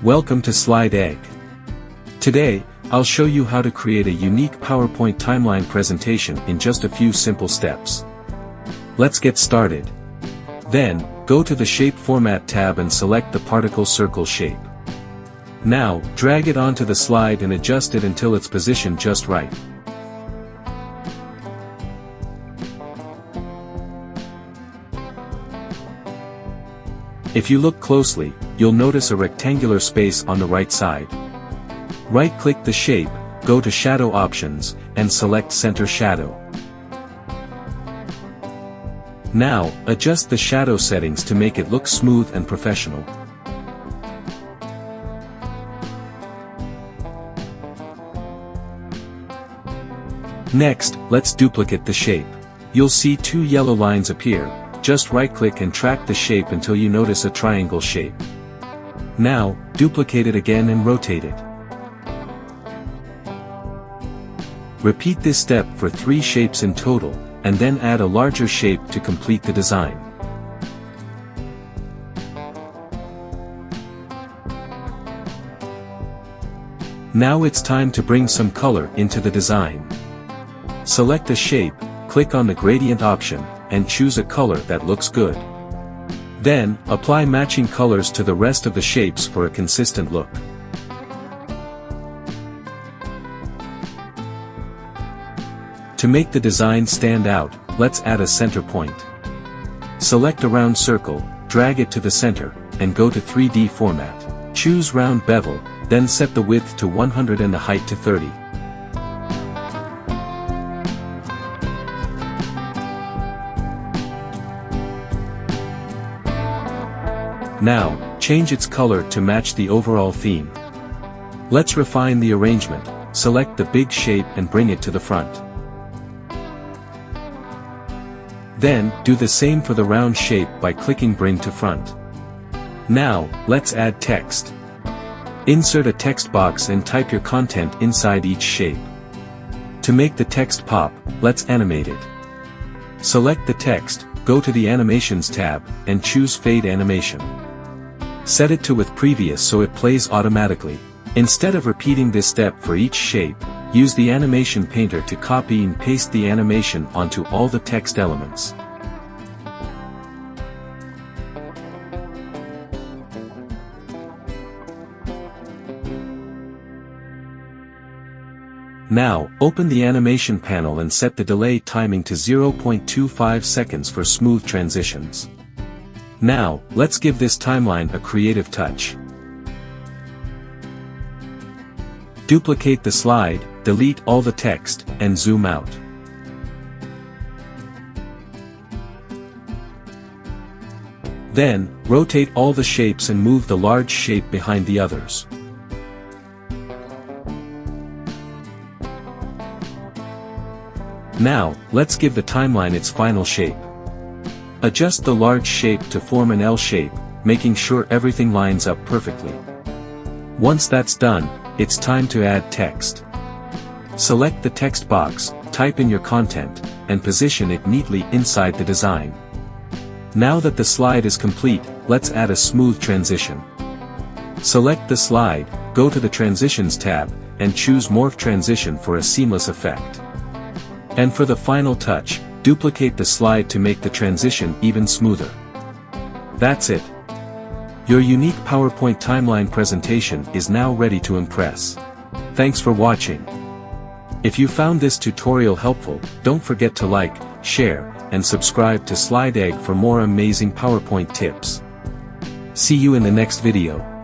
Welcome to Slide Egg. Today, I'll show you how to create a unique PowerPoint timeline presentation in just a few simple steps. Let's get started. Then, go to the Shape Format tab and select the particle circle shape. Now, drag it onto the slide and adjust it until it's positioned just right. If you look closely, you'll notice a rectangular space on the right side. Right-click the shape, go to Shadow Options, and select Center Shadow. Now, adjust the shadow settings to make it look smooth and professional. Next, let's duplicate the shape. You'll see two yellow lines appear. Just right-click and track the shape until you notice a triangle shape. Now, duplicate it again and rotate it. Repeat this step for 3 shapes in total, and then add a larger shape to complete the design. Now it's time to bring some color into the design. Select a shape, click on the gradient option, and choose a color that looks good. Then, apply matching colors to the rest of the shapes for a consistent look. To make the design stand out, let's add a center point. Select a round circle, drag it to the center, and go to 3D format. Choose round bevel, then set the width to 100 and the height to 30. Now, change its color to match the overall theme. Let's refine the arrangement. Select the big shape and bring it to the front. Then, do the same for the round shape by clicking Bring to Front. Now, let's add text. Insert a text box and type your content inside each shape. To make the text pop, let's animate it. Select the text, go to the Animations tab, and choose Fade Animation. Set it to with Previous so it plays automatically. Instead of repeating this step for each shape, use the Animation Painter to copy and paste the animation onto all the text elements. Now, open the animation panel and set the delay timing to 0.25 seconds for smooth transitions. Now, let's give this timeline a creative touch. Duplicate the slide, delete all the text, and zoom out. Then, rotate all the shapes and move the large shape behind the others. Now, let's give the timeline its final shape. Adjust the large shape to form an L shape, making sure everything lines up perfectly. Once that's done, it's time to add text. Select the text box, type in your content, and position it neatly inside the design. Now that the slide is complete, let's add a smooth transition. Select the slide, go to the Transitions tab, and choose Morph Transition for a seamless effect. And for the final touch, duplicate the slide to make the transition even smoother. That's it. Your unique PowerPoint timeline presentation is now ready to impress. Thanks for watching. If you found this tutorial helpful, don't forget to like, share, and subscribe to Slide Egg for more amazing PowerPoint tips. See you in the next video.